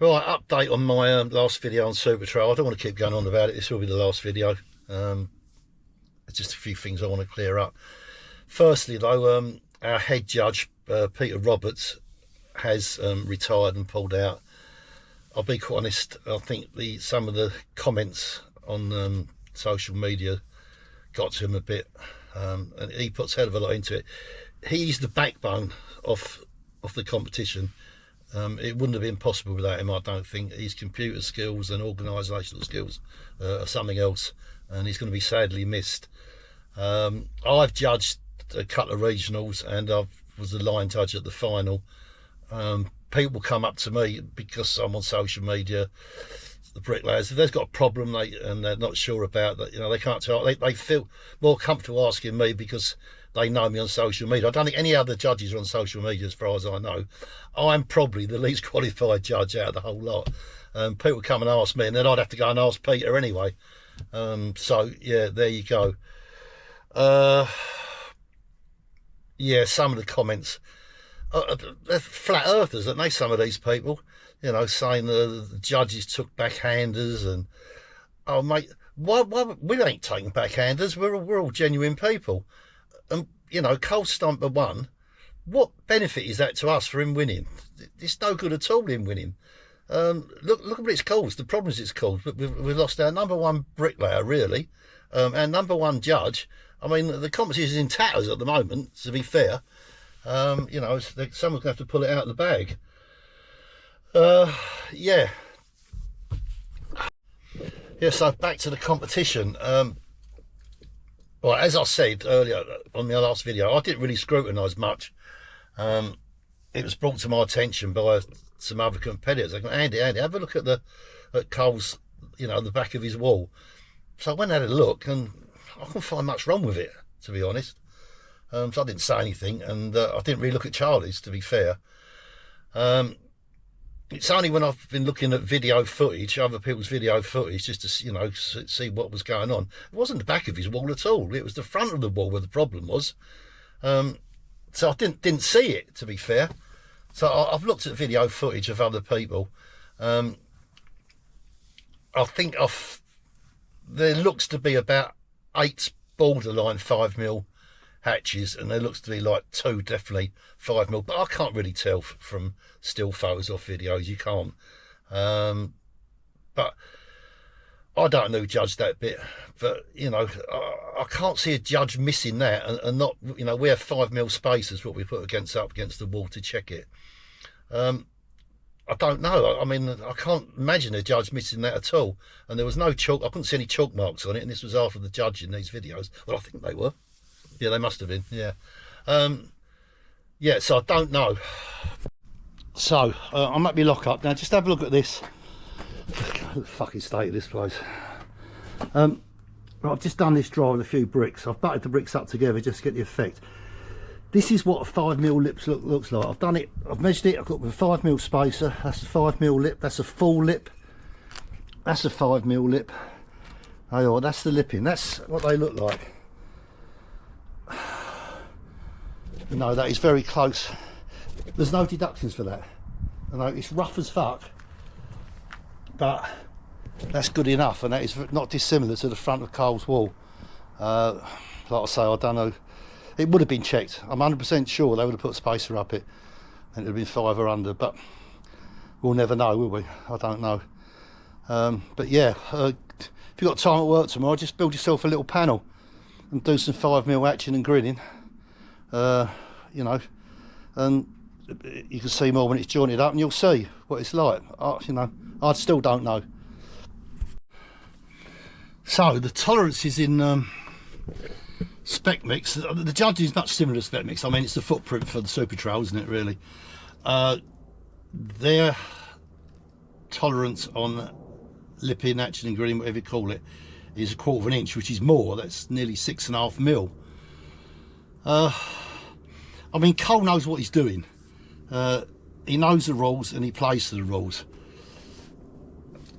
Right, update on my last video on Supertrowel. I don't want to keep going on about it. This will be the last video. Just a few things I want to clear up. Firstly, though, our head judge, Peter Roberts, has retired and pulled out. I'll be quite honest, I think some of the comments on social media got to him a bit, and he puts a hell of a lot into it. He's the backbone of the competition. It wouldn't have been possible without him, I don't think. His computer skills and organisational skills are something else, and he's going to be sadly missed. I've judged a couple of regionals, and I was the line judge at the final. People come up to me because I'm on social media, the bricklayers, if they've got a problem and they're not sure about that, they can't tell. They feel more comfortable asking me because they know me on social media. I don't think any other judges are on social media as far as I know. I'm probably the least qualified judge out of the whole lot. People come and ask me, and then I'd have to go and ask Peter anyway. So yeah, there you go. Yeah, some of the comments, they're flat earthers, aren't they, some of these people? Saying the judges took backhanders, and oh mate, why we ain't taking backhanders. We're all genuine people. Cole Stumper won. What benefit is that to us for him winning? It's no good at all him winning. Look at what it's caused, the problems it's caused. But we've lost our number one bricklayer, really, our number one judge. I mean, the competition is in tatters at the moment, to be fair. Someone's going to have to pull it out of the bag. Yeah, so back to the competition. Well, as I said earlier on my last video, I didn't really scrutinise much. It was brought to my attention by some other competitors. I go, Andy, have a look at Cole's, the back of his wall. So I went and had a look, and I couldn't find much wrong with it, to be honest. So I didn't say anything, and I didn't really look at Charlie's, to be fair. It's only when I've been looking at video footage, other people's video footage, just to see what was going on. It wasn't the back of his wall at all. It was the front of the wall where the problem was. So I didn't see it, to be fair. So I've looked at video footage of other people. I think there looks to be about 8 borderline 5mm hatches, and there looks to be like 2 definitely 5mm, but I can't really tell from still photos or videos. You can't. But I don't know who judged that bit, but I can't see a judge missing that, and not, we have 5mm spacers what we put up against the wall to check it. I don't know. I mean, I can't imagine a judge missing that at all. And there was no chalk. I couldn't see any chalk marks on it, and this was after the judge in these videos. Well, I think they were. Yeah, they must have been. Yeah. Yeah, so I don't know. So I'm at my lock-up now. Just have a look at this. Look at the fucking state of this place. Right, I've just done this dry with a few bricks. I've butted the bricks up together just to get the effect. This is what a 5mm lip looks like. I've done it, I've measured it, I've got with a 5mm spacer. That's a 5mm lip, that's a full lip. That's a 5mm lip. Oh, that's the lipping, that's what they look like. No, that is very close. There's no deductions for that. I know it's rough as fuck, but that's good enough, and that is not dissimilar to the front of Cole's wall. Like I say, I don't know. It would have been checked. I'm 100% sure they would have put a spacer up it, and it would have been 5 or under, but we'll never know, will we? I don't know. But yeah, if you've got time at work tomorrow, just build yourself a little panel and do some 5mm hatching and grinning. And you can see more when it's jointed up, and you'll see what it's like. I still don't know. So the tolerances in spec mix, the judging is much similar to spec mix. I mean, it's the footprint for the Supertrowel, isn't it, really? Their tolerance on lipping, hatching and grinning, whatever you call it, is 1/4 of an inch, which is more. That's nearly 6.5mm. I mean, Cole knows what he's doing. He knows the rules, and he plays to the rules.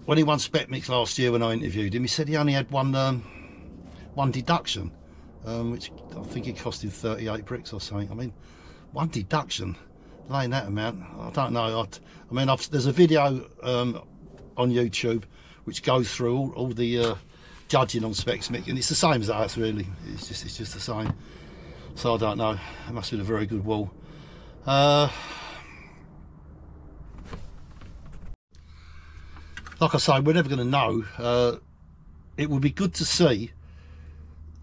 When he won spec mix last year, when I interviewed him, he said he only had one deduction, which I think it cost him 38 bricks or something. I mean, one deduction laying that amount, I don't know. I mean, there's a video on YouTube which goes through all the judging on specs mix, and it's the same as ours really. It's just the same. So I don't know. It must have been a very good wool. Like I say, we're never going to know. It would be good to see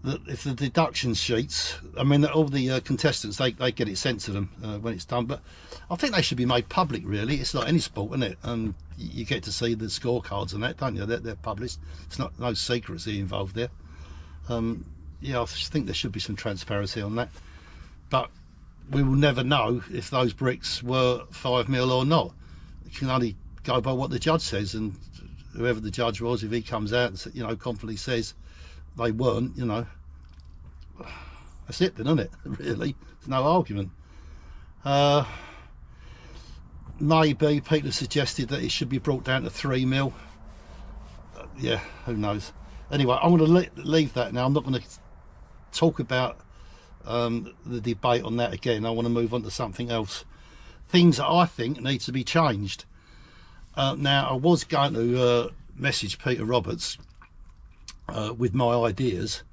that if the deduction sheets, I mean, all the contestants, they get it sent to them when it's done. But I think they should be made public, really. It's like any sport, isn't it? And you get to see the scorecards and that, don't you? They're published. It's not no secrecy involved there. Yeah, I think there should be some transparency on that. But we will never know if those bricks were 5mm or not. You can only go by what the judge says, and whoever the judge was, if he comes out and, you know, confidently says they weren't, you know, that's it then, isn't it? Really, there's no argument. Maybe people have suggested that it should be brought down to 3mm. Yeah, who knows. Anyway, I'm going to leave that now. I'm not going to talk about the debate on that again. I want to move on to something else. Things that I think need to be changed. Now, I was going to message Peter Roberts with my ideas.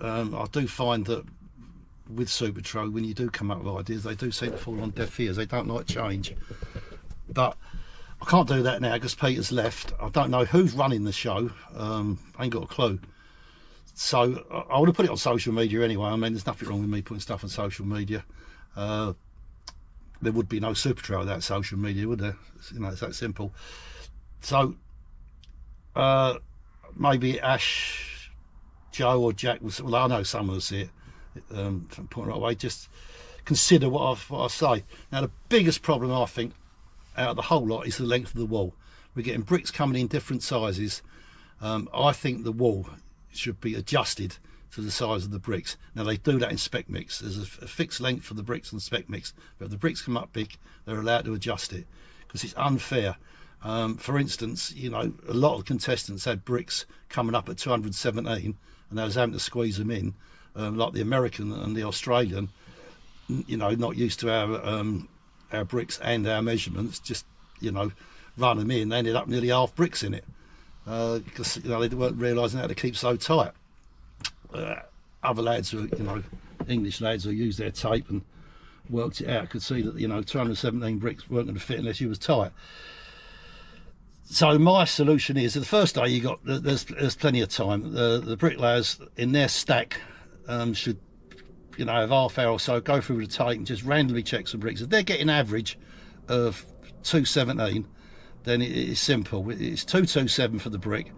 I do find that with Supertrowel, when you do come up with ideas, they do seem to fall on deaf ears. They don't like change. But I can't do that now because Peter's left. I don't know who's running the show. I ain't got a clue. So I would have put it on social media anyway. I mean, there's nothing wrong with me putting stuff on social media. There would be no Supertrowel without social media, would there? You know, it's that simple. So maybe Ash, Joe or Jack will, well, I know someone will see it from point right away. Just consider what I say. Now, the biggest problem I think out of the whole lot is the length of the wall. We're getting bricks coming in different sizes. I think the wall should be adjusted to the size of the bricks. Now, they do that in spec mix. There's a fixed length for the bricks and spec mix, but if the bricks come up big, they're allowed to adjust it because it's unfair. For instance, you know, a lot of contestants had bricks coming up at 217 and they was having to squeeze them in, like the American and the Australian, you know, not used to our bricks and our measurements, just, you know, run them in. They ended up nearly half bricks in it because, you know, they weren't realising how to keep so tight. Other lads who, you know, English lads who used their tape and worked it out could see that, you know, 217 bricks weren't going to fit unless you was tight. So my solution is, the first day you got, there's plenty of time. The bricklayers in their stack should, you know, have half hour or so, go through the tape and just randomly check some bricks. If they're getting average of 217, then it's simple. It's 227 for the brick,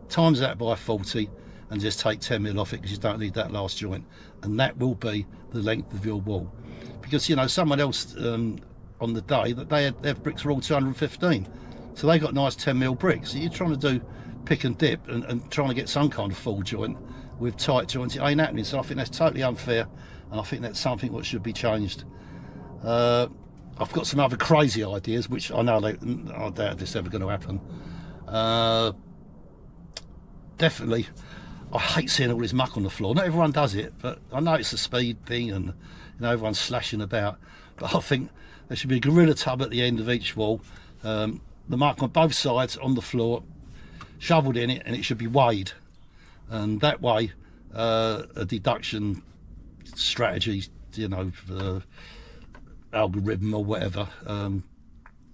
times that by 40, and just take 10mm off it because you don't need that last joint, and that will be the length of your wall. Because, you know, someone else on the day that their bricks were all 215, so they got nice 10mm bricks. So you're trying to do pick and dip and trying to get some kind of full joint with tight joints. It ain't happening. So I think that's totally unfair, and I think that's something that should be changed. I've got some other crazy ideas which I know I doubt this is ever going to happen. Definitely, I hate seeing all this muck on the floor. Not everyone does it, but I know it's a speed thing and, you know, everyone's slashing about. But I think there should be a gorilla tub at the end of each wall. The muck on both sides on the floor, shoveled in it, and it should be weighed. And that way, a deduction strategy, you know, algorithm or whatever,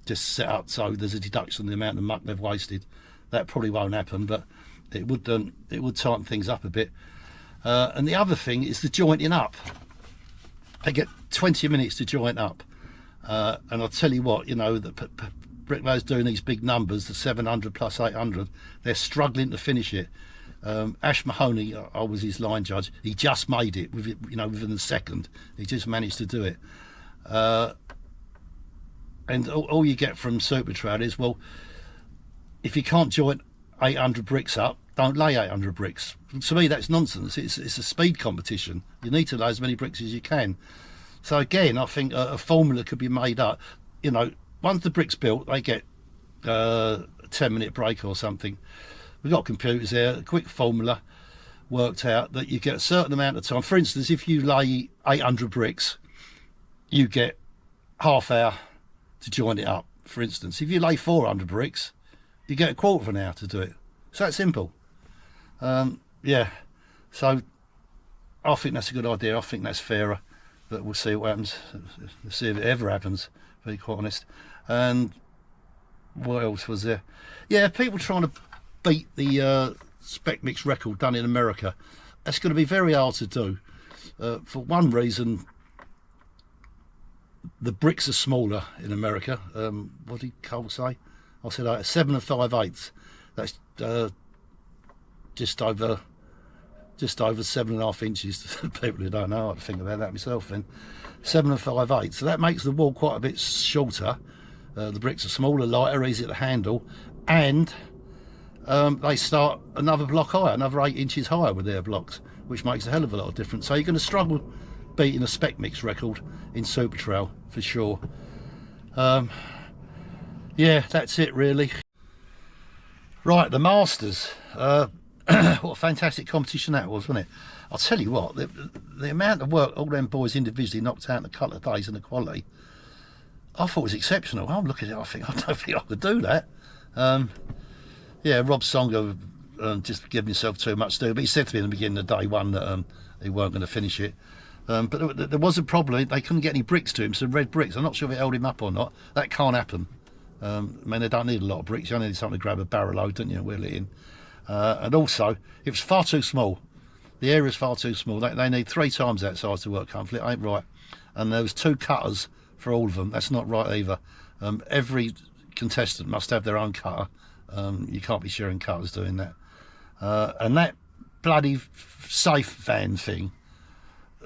just set up so there's a deduction on the amount of muck they've wasted. That probably won't happen, but it would tighten things up a bit. And the other thing is the jointing up. They get 20 minutes to joint up, and I'll tell you what, you know, the bricklayers doing these big numbers, the 700 plus 800, they're struggling to finish it. Ash Mahoney, I was his line judge, he just made it, you know, within a second. He just managed to do it. And all you get from Supertrowel is, well, if you can't joint 800 bricks up, don't lay 800 bricks. To me, that's nonsense. It's a speed competition. You need to lay as many bricks as you can. So again, I think a formula could be made up. You know, once the brick's built, they get a 10-minute break or something. We've got computers there, a quick formula worked out that you get a certain amount of time. For instance, if you lay 800 bricks, you get half hour to join it up. For instance, if you lay 400 bricks, you get a quarter of an hour to do it. It's that simple. Yeah, so I think that's a good idea. I think that's fairer, but we'll see what happens. We'll see if it ever happens, to be quite honest. And what else was there? Yeah, people trying to beat the spec mix record done in America. That's going to be very hard to do. For one reason, the bricks are smaller in America. What did Cole say? I said 7 5/8. That's just over 7.5 inches. To people who don't know, I had to think about that myself. Then 7 5/8. So that makes the wall quite a bit shorter. The bricks are smaller, lighter, easier to handle, and they start another block higher, another 8 inches higher with their blocks, which makes a hell of a lot of difference. So you're going to struggle beating a spec mix record in Supertrowel for sure. Yeah, that's it really. Right, the Masters. What a fantastic competition that was, wasn't it? I'll tell you what, the amount of work all them boys individually knocked out in a couple of days and the quality, I thought was exceptional. I'm looking at it, I don't think I could do that. Yeah, Rob Songer just giving himself too much to do, but he said to me in the beginning of day one that he weren't going to finish it. But there was a problem. They couldn't get any bricks to him, so red bricks. I'm not sure if it held him up or not. That can't happen. I mean, they don't need a lot of bricks. You only need something to grab a barrel load, don't you, and wheel it in. And also, it was far too small. The area's far too small. They need 3 times that size to work comfortably. It ain't right. And there was 2 cutters for all of them. That's not right either. Every contestant must have their own cutter. You can't be sharing cutters doing that. And that bloody safe van thing,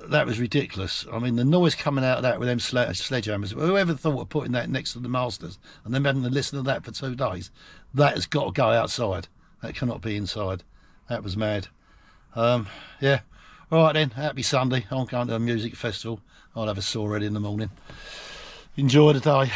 that was ridiculous. I mean, the noise coming out of that with them sledgehammers, whoever thought of putting that next to the Masters and them having to listen to that for 2 days, that has got to go outside. That cannot be inside. That was mad. Yeah. All right then, happy Sunday. I'm going to a music festival. I'll have a sore head in the morning. Enjoy the day.